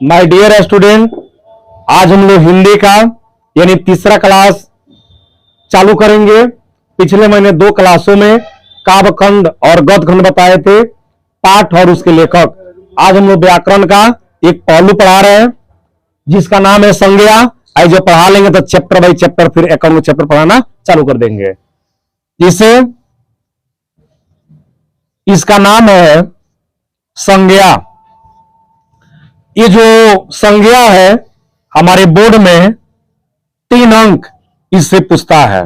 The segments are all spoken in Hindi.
माय डियर स्टूडेंट, आज हम लोग हिंदी का यानी तीसरा क्लास चालू करेंगे। पिछले महीने 2 क्लासों में काव्यखंड और गद्यखंड बताए थे, पाठ और उसके लेखक। आज हम लोग व्याकरण का एक पहलू पढ़ा रहे हैं जिसका नाम है संज्ञा। आज जो पढ़ा लेंगे तो चैप्टर बाई चैप्टर फिर एक चैप्टर पढ़ाना चालू कर देंगे। जिसे इसका नाम है संज्ञा। ये जो संज्ञा है हमारे बोर्ड में 3 अंक इससे पूछता है।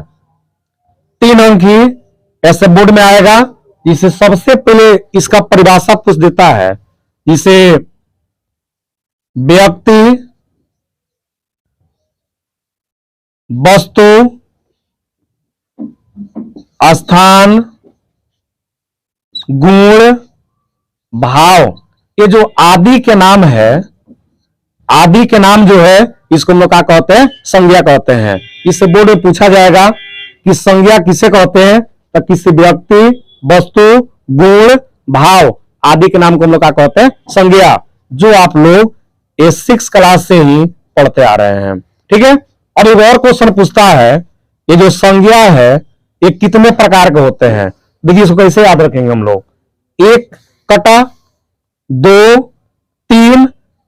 3 अंक ही ऐसे बोर्ड में आएगा। जिसे सबसे पहले इसका परिभाषा पूछ देता है, जिसे व्यक्ति, वस्तु, स्थान, गुण, भाव, ये जो आदि के नाम है, आदि के नाम जो है इसको हम लोग क्या कहते हैं? संज्ञा कहते हैं। इससे बोर्ड में पूछा जाएगा कि संज्ञा किसे कहते हैं, तो किसी व्यक्ति, वस्तु, गुण, भाव आदि के नाम को हम लोग क्या कहते हैं? संज्ञा, जो आप लोग A6 क्लास से ही पढ़ते आ रहे हैं। ठीक है। अब एक और क्वेश्चन पूछता है, ये जो संज्ञा है ये कितने प्रकार के होते हैं? देखिए इसको कैसे याद रखेंगे हम लोग। 1 कटा 2 3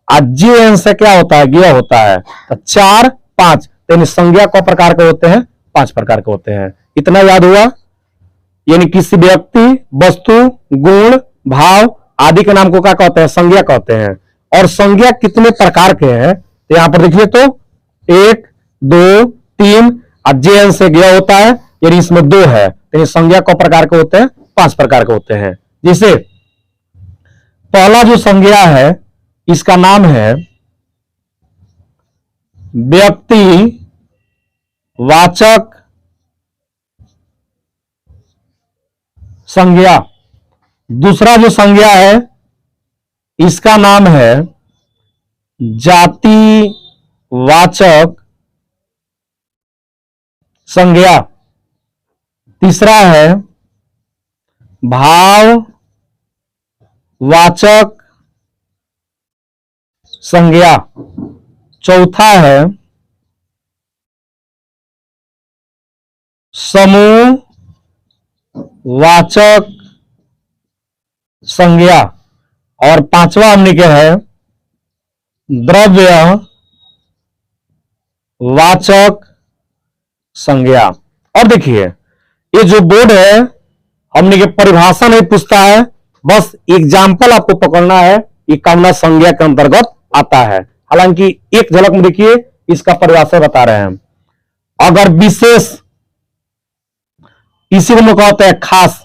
जीएन से क्या होता है? गिया होता है। तो 4 5, यानी संज्ञा क प्रकार के होते हैं? 5 प्रकार के होते हैं। इतना याद हुआ। यानी किसी व्यक्ति, वस्तु, गुण, भाव आदि के नाम को क्या कहते हैं? संज्ञा कहते हैं। और संज्ञा कितने प्रकार के हैं तो यहां पर देखिए तो 1 2 3 जेएन से गिया होता है, यानी इसमें 2 है। यानी संज्ञा क प्रकार के होते हैं? 5 प्रकार के होते हैं। जैसे पहला जो संज्ञा है इसका नाम है व्यक्ति वाचक संज्ञा। दूसरा जो संज्ञा है इसका नाम है जाति वाचक संज्ञा। तीसरा है भाव वाचक संज्ञा। चौथा है समूह वाचक संज्ञा। और 5वां हमने क्या है? द्रव्य वाचक संज्ञा। और देखिए ये जो बोर्ड है हमने के परिभाषा नहीं पूछता है, बस एग्जाम्पल आपको पकड़ना है। ये कौन संज्ञा के अंतर्गत आता है। हालांकि एक झलक में देखिए इसका परिभाषा बता रहे हैं। अगर विशेष, इसी को हम कहते हैं खास,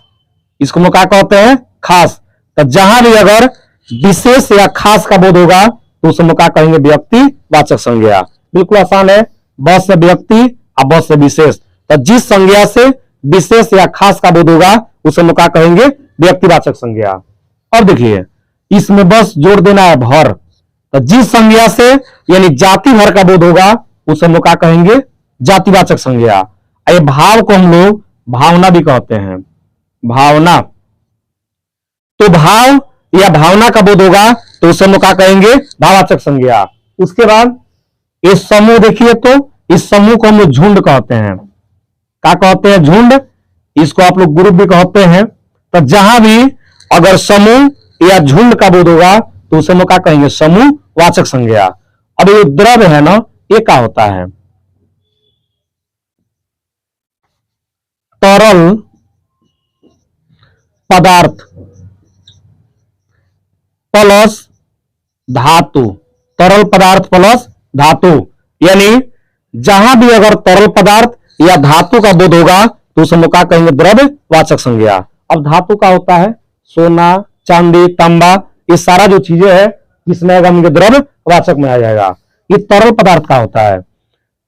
इसको हम क्या कहते हैं? खास। तो जहां भी अगर विशेष या खास का बोध होगा तो उसे हम क्या कहेंगे? व्यक्ति वाचक संज्ञा। बिल्कुल आसान है। ब से व्यक्ति और ब से विशेष। तो जिस संज्ञा से विशेष या खास का बोध होगा उसे हम क्या कहेंगे? व्यक्तिवाचक संज्ञा। और देखिए इसमें बस जोड़ देना है भर। तो जिस संज्ञा से यानी जाति भर का बोध होगा उसे हम लोग क्या कहेंगे? जातिवाचक संज्ञा। ये भाव को हम लोग भावना भी कहते हैं। भावना, तो भाव या भावना का बोध होगा तो उसे हम लोग क्या कहेंगे? भाववाचक संज्ञा। उसके बाद इस समूह देखिए, तो इस समूह को हम लोग झुंड कहते हैं। क्या कहते हैं? झुंड। इसको आप लोग ग्रुप भी कहते हैं। तो जहां भी अगर समूह या झुंड का बोध होगा तो उसे हम लोग क्या कहेंगे? समूह वाचक संज्ञा। अब ये द्रव्य है ना, ये क्या होता है? तरल पदार्थ प्लस धातु। तरल पदार्थ प्लस धातु, यानी जहां भी अगर तरल पदार्थ या धातु का बोध होगा तो उसे हम लोग क्या कहेंगे? द्रव्य वाचक संज्ञा। अब धातु का होता है सोना, चांदी, तांबा, ये सारा जो चीजें है इसमें अगर द्रव्य वाचक में आ जाएगा। ये तरल पदार्थ का होता है।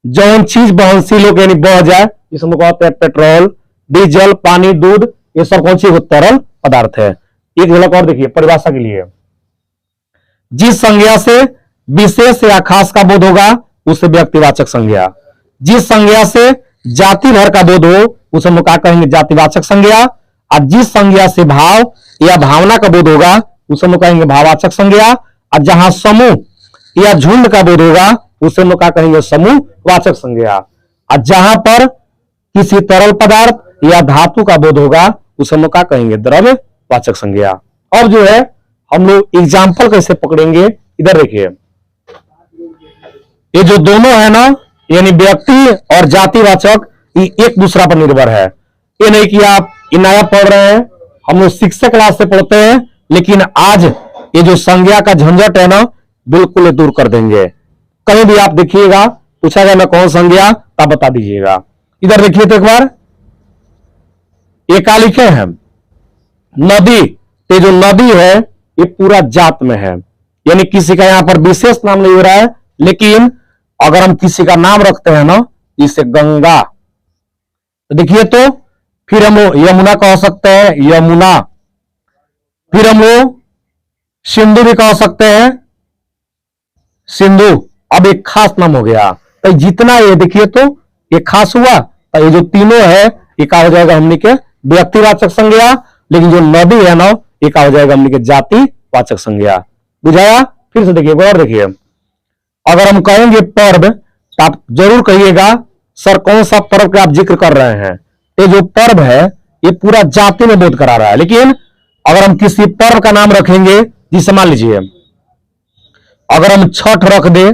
जौन चीज बहनशील हो यानी बह जाए, इसमें कहते हैं पेट्रोल, डीजल, पानी, दूध, ये सब कौन सी तरल पदार्थ है। एक झलक और देखिए परिभाषा के लिए। जिस संज्ञा से विशेष या खास का बोध होगा उसे व्यक्तिवाचक संज्ञा। जिस संज्ञा से जाति भर का बोध हो उसे हम क्या कहेंगे? जातिवाचक संज्ञा। और जिस संज्ञा से भाव या भावना का बोध होगा उसे हम कहेंगे भाववाचक संज्ञा। और जहां समूह या झुंड का बोध होगा उसे हम लोग क्या कहेंगे, समूहवाचक संज्ञा। और जहां पर किसी तरल पदार्थ या धातु का बोध होगा उसे हम लोग क्या कहेंगे, द्रव्यवाचक संज्ञा। अब जो है हम लोग एग्जाम्पल कैसे पकड़ेंगे, इधर देखिए, ये जो दोनों है ना, यानी व्यक्ति और जातिवाचक, ये एक दूसरा पर निर्भर है। ये नहीं कि आप नया पढ़ रहे हैं, हम लोग शिक्षक क्लास से पढ़ते हैं, लेकिन आज ये जो संज्ञा का झंझट है ना, बिल्कुल दूर कर देंगे। कहीं भी आप देखिएगा, पूछा जाए मैं कौन संज्ञा, तब बता दीजिएगा। इधर देखिए तो एक बार, ये क्या लिखे हैं, नदी। ये जो नदी है ये पूरा जात में है, यानी किसी का यहां पर विशेष नाम नहीं हो रहा है। लेकिन अगर हम किसी का नाम रखते हैं ना, जिसे गंगा, तो देखिए तो फिर हम लोग यमुना कह सकते हैं, यमुना। फिर हम लोग सिंधु भी कह सकते हैं, सिंधु। अब एक खास नाम हो गया, तो जितना ये देखिए तो ये खास हुआ, तो ये जो तीनों है ये क्या हो जाएगा, हमने के व्यक्तिवाचक संज्ञा। लेकिन जो नदी है ना, ये क्या हो जाएगा, हमने के जातिवाचक संज्ञा। बुझाया? फिर से देखिए, और देखिए, अगर हम कहेंगे पर्व, तो आप जरूर कहिएगा सर कौन सा पर्व का आप जिक्र कर रहे हैं। ये जो पर्व है ये पूरा जाति में बोध करा रहा है। लेकिन अगर हम किसी पर्व का नाम रखेंगे, जिसे मान लीजिए अगर हम छठ रख दे,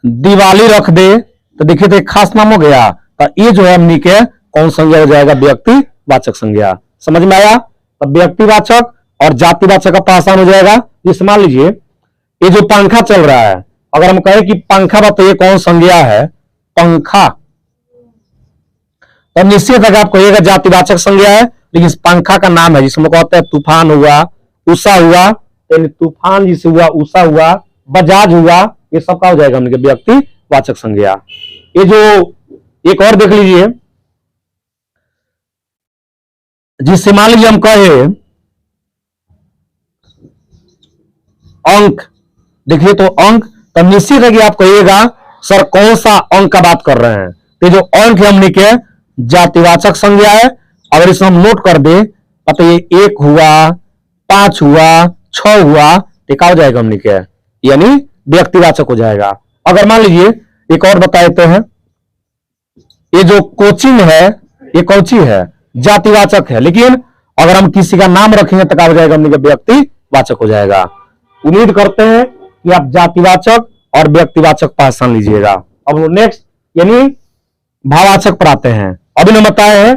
दिवाली रख दे, तो देखिए तो एक खास नाम हो गया। तो ये जो है हमनी के कौन संज्ञा हो जाएगा, व्यक्तिवाचक संज्ञा। समझ में आया? तो व्यक्तिवाचक और जातिवाचक का आसान हो जाएगा। जिसे मान लीजिए ये जो पंखा चल रहा है, अगर हम कहें कि पंखा बताइए कौन संज्ञा है, पंखा, तो निश्चित है आप कहिएगा जातिवाचक संज्ञा है। लेकिन इस पंखा का नाम है, जिसमें कहते हैं तूफान हुआ, उषा हुआ, यानी तूफान जिसे हुआ, उषा हुआ, बजाज हुआ, ये सब का हो जाएगा हमने व्यक्तिवाचक संज्ञा। ये जो एक और देख लीजिए, जिससे मान लीजिए हम कहे अंक, देखिए तो अंक, तो निश्चित है कि आप कहिएगा सर कौन सा अंक का बात कर रहे हैं। तो जो अंक है हमने के जातिवाचक संज्ञा है। अगर इसे हम नोट कर दे, तो ये 1 हुआ, 5 हुआ, 6 हुआ, तो क्या हो जाएगा हमने के, यानी व्यक्तिवाचक हो जाएगा। अगर मान लीजिए एक और बता देते हैं, ये जो कोचिंग है ये कौची है, जातिवाचक है। लेकिन अगर हम किसी का नाम रखेंगे तो क्या हो जाएगा, हमने के व्यक्तिवाचक हो जाएगा। उम्मीद करते हैं कि आप जातिवाचक और व्यक्तिवाचक पहचान लीजिएगा। अब नेक्स्ट यानी भाववाचक पर आते हैं। अभी ने बताया है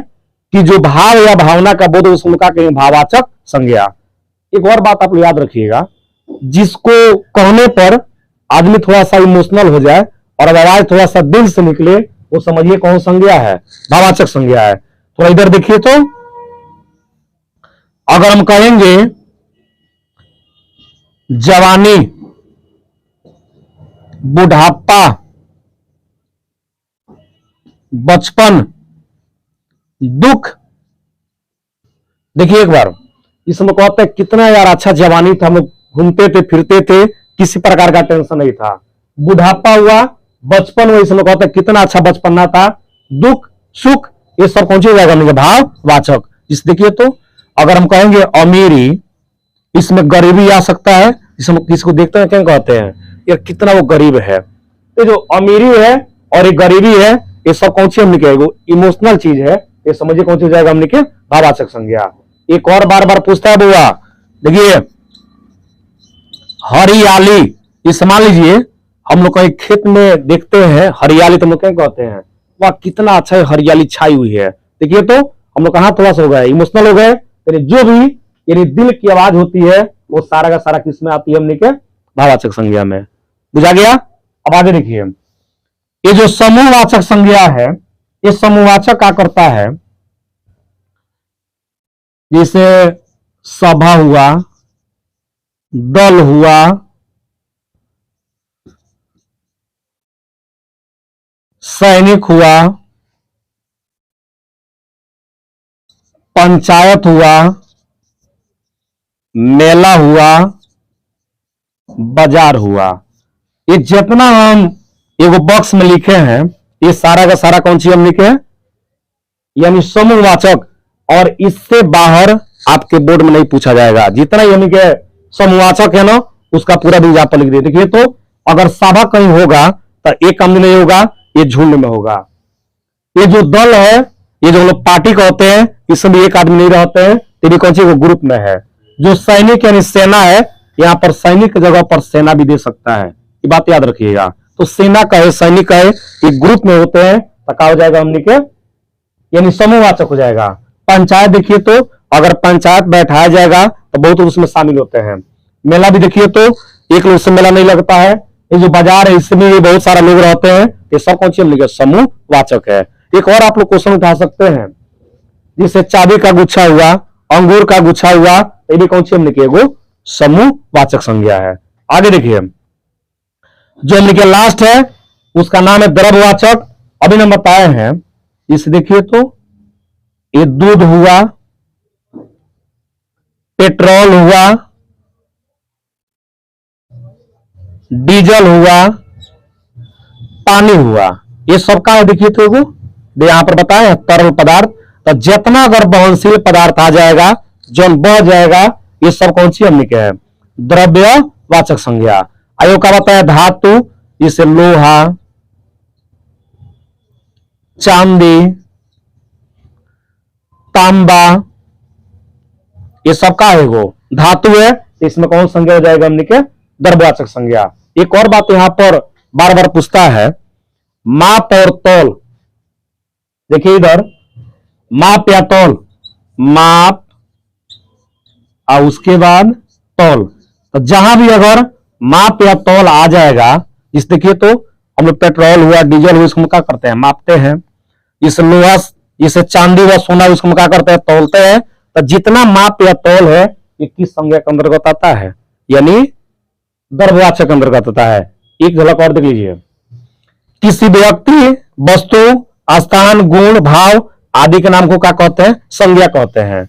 कि जो भाव या भावना का बोध उसमें क्या कहेंगे, भाववाचक संज्ञा। एक और बात आप याद रखिएगा, जिसको कहने पर आदमी थोड़ा सा इमोशनल हो जाए और आवाज थोड़ा सा दिल से निकले, वो समझिए कौन संज्ञा है, भाववाचक संज्ञा है। थोड़ा इधर देखिए तो, अगर हम कहेंगे जवानी, बुढ़ापा, बचपन, दुख, देखिए एक बार इसमें कहते हैं कितना यार अच्छा जवानी था, हम लोग घूमते थे फिरते थे, किसी प्रकार का टेंशन नहीं था। बुढ़ापा हुआ, बचपन हुआ, इसमें कहते हैं कितना अच्छा बचपना था। दुख, सुख, ये सब कौन सी हो जाएगा, भाववाचक। इस देखिए तो, अगर हम कहेंगे अमीरी, इसमें गरीबी आ सकता है। इसमें किसको देखते हैं क्या कहते हैं, यार कितना वो गरीब है। ये जो अमीरी है और ये गरीबी है, ये सब कौन सी हमने कहेगा, इमोशनल चीज है। ये समझिए कौन सी हो जाएगा, हमने के भाववाचक संज्ञा। एक और बार बार पूछता है बुआ, देखिए हरियाली, ये मान लीजिए हम लोग कहीं खेत में देखते हैं हरियाली, तो हम लोग क्या कहते हैं, वाह कितना अच्छा हरियाली छाई हुई है। देखिए तो हम लोग कहां थोड़ा सा हो गए, इमोशनल हो गए। यानी जो भी यानी दिल की आवाज होती है वो सारा का सारा किस में आती है, हमने के भाववाचक संज्ञा में। बुझा गया? अब आगे देखिए, ये जो समूहवाचक संज्ञा है, ये समूहवाचक क्या करता है, जैसे सभा हुआ, दल हुआ, सैनिक हुआ, पंचायत हुआ, मेला हुआ, बाजार हुआ। ये जितना हम एगो बॉक्स में लिखे हैं, ये सारा का सारा कौन सी हम लिखे हैं, यानी समूहवाचक। और इससे बाहर आपके बोर्ड में नहीं पूछा जाएगा। जितना यानी के समूहवाचक है ना, उसका पूरा भी यहाँ पर लिख दिए। देखिए तो अगर सभा कहीं होगा तो एक काम नहीं होगा, ये झुंड में होगा। ये जो दल है, ये जो हम लोग पार्टी कहते हैं, इसमें भी एक आदमी नहीं रहते हैं, तो भी कौन सी ग्रुप में है। जो सैनिक यानी सेना है, यहाँ पर सैनिक की जगह पर सेना भी दे सकता है, ये बात याद रखिएगा। तो सेना का है, सैनिक का है, ये ग्रुप में होते हैं, तो क्या हो जाएगा हमने के, यानी समूहवाचक हो जाएगा। पंचायत देखिए तो अगर पंचायत बैठाया जाएगा तो बहुत उसमें शामिल होते हैं। मेला भी देखिए तो एक लोग से मेला नहीं लगता है। ये जो बाजार है इसमें भी बहुत सारे लोग रहते हैं, ये सब कौन सी समूहवाचक है। एक और आप लोग क्वेश्चन उठा सकते हैं, जिससे चाबी का गुच्छा हुआ, अंगूर का गुच्छा हुआ, ये भी कौन सी हमने की समूहवाचक संज्ञा है। आगे देखिए जो हमने के लास्ट है उसका नाम है द्रव्यवाचक। अभी हम बताए हैं, इसे देखिए तो ये दूध हुआ, पेट्रोल हुआ, डीजल हुआ, पानी हुआ, ये सबका है। देखिए तो यहां पर बताए तरल पदार्थ, तो जितना अगर वहनशील पदार्थ आ जाएगा, जो बह जाएगा, ये सब कौन सी हमने के है द्रव्यवाचक संज्ञा। आयोग का बताया धातु, इसे लोहा, चांदी, तांबा, ये सबका है वो धातु है, इसमें कौन संज्ञा हो जाएगा हमने के द्रव्यवाचक संज्ञा। एक और बात यहां पर बार बार पूछता है, माप और तौल। देखिए इधर माप या तौल, माप और उसके बाद तौल, तो जहां भी अगर माप या तौल आ जाएगा, इस देखिए तो हम लोग पेट्रोल हुआ, डीजल हुआ, इसको क्या करते हैं मापते हैं। इस लोहा, इसे चांदी व सोना, इसको क्या करते हैं तौलते हैं। तो जितना माप या तौल है ये किस संज्ञा के अंतर्गत आता है, यानी द्रव्यवाचक अंतर्गत आता है। एक झलक और देख लीजिए, किसी व्यक्ति, वस्तु, स्थान, गुण, भाव आदि के नाम को क्या कहते हैं संज्ञा कहते हैं।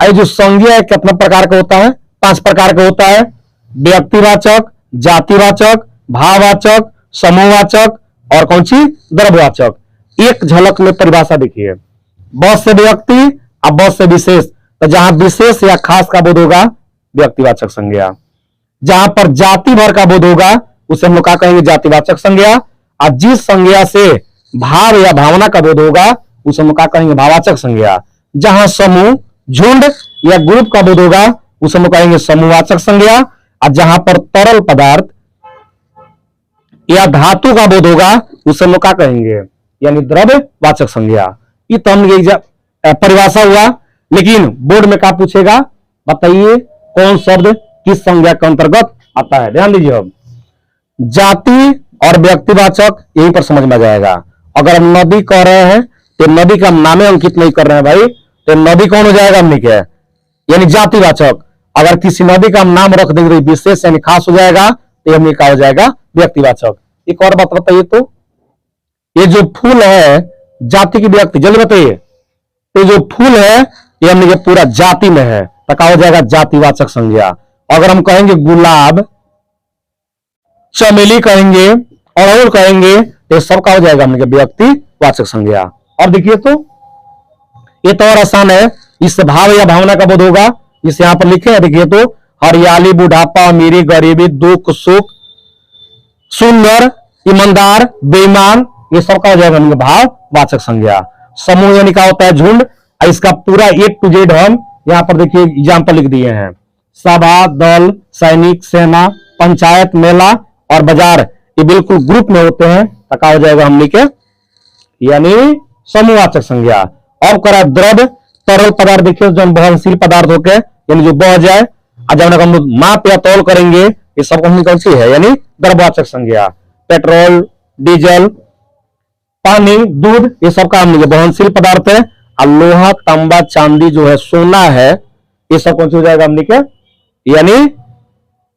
ये जो संज्ञा है कितने प्रकार का होता है, 5 प्रकार का होता है। व्यक्तिवाचक, जातिवाचक, भाववाचक, समूहवाचक और कौन सी द्रव्यवाचक। एक झलक में परिभाषा देखिए, ब से व्यक्ति और ब से विशेष, तो जहां विशेष या खास का बोध होगा व्यक्तिवाचक संज्ञा, जहां पर जाति भर का बोध होगा उसे हम लोग क्या कहेंगे जातिवाचक संज्ञा, और जिस संज्ञा से भाव या भावना का बोध होगा उसे हम लोग क्या कहेंगे भाववाचक संज्ञा। जहां समूह, झुंड या ग्रुप का बोध होगा उसे हम लोग कहेंगे समूहवाचक संज्ञा, और जहां पर तरल पदार्थ या धातु का बोध होगा उसे हम लोग क्या कहेंगे यानी द्रव्यवाचक संज्ञा। ये तो हम परिभाषा हुआ, लेकिन बोर्ड में क्या पूछेगा बताइए, कौन शब्द किस संज्ञा के अंतर्गत आता है। ध्यान दीजिए, अब जाति और व्यक्तिवाचक यहीं पर समझ में आ जाएगा। अगर हम नदी कह रहे हैं तो नदी का नामे अंकित नहीं कर रहे हैं भाई, तो नदी कौन हो जाएगा हमने क्या यानी जातिवाचक। अगर किसी नदी का हम नाम रख देंगे तो विशेष यानी खास हो जाएगा, तो हमने क्या हो जाएगा व्यक्तिवाचक। एक और बात बताइए तो, ये जो फूल है जाति की व्यक्ति, जल्दी बताइए, तो जो फूल है ये हमने पूरा जाति में है, तो क्या हो जाएगा जातिवाचक संज्ञा। अगर हम कहेंगे गुलाब, चमेली कहेंगे, अड़हुल कहेंगे, तो सब का हो जाएगा हमने व्यक्तिवाचक संज्ञा। और देखिए तो ये तो और आसान है, इससे भाव या भावना का बोध होगा, इसे यहां पर लिखे हैं। देखिए तो हरियाली, बुढ़ापा, अमीरी, गरीबी, दुख, सुख, सुंदर, ईमानदार, बेईमान, ये सब का हो जाएगा हमने भाववाचक संज्ञा। समूह यानी क्या होता है झुंड, इसका पूरा A to Z हम यहां पर देखिए एग्जाम्पल लिख दिए हैं। सभा, दल, सैनिक, सेना, पंचायत, मेला और बाजार, ये बिल्कुल ग्रुप में होते हैं, तो क्या हो जाएगा हमने के यानी समूहवाचक संज्ञा। और करा द्रव्य, तरल पदार्थ देखिए जो वहनशील पदार्थ होके यानी जो बह जाए, जब हम लोग माप या तौल करेंगे ये सब कौन सी है यानी द्रव्यवाचक संज्ञा। पेट्रोल, डीजल, पानी, दूध, ये सब का हमने वहनशील पदार्थ है। और लोहा, तांबा, चांदी जो है, सोना है, ये सब कौन सी हो जाएगा हमने के यानी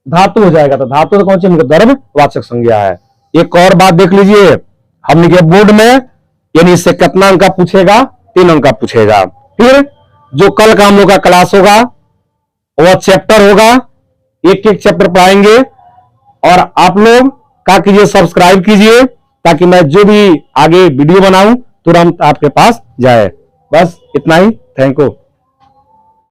धातु हो जाएगा। तो धातु तो कौन सी द्रव्यवाचक संज्ञा है। एक और बात देख लीजिए, हमने के बोर्ड में यानी इससे कितना अंक पूछेगा, 3 अंक पूछेगा। फिर जो कल का हम लोग का क्लास होगा वह चैप्टर होगा, एक एक चैप्टर पढ़ाएंगे। और आप लोग क्या कीजिए सब्सक्राइब कीजिए, ताकि मैं जो भी आगे वीडियो बनाऊं तुरंत आपके पास जाए। बस इतना ही, थैंक यू।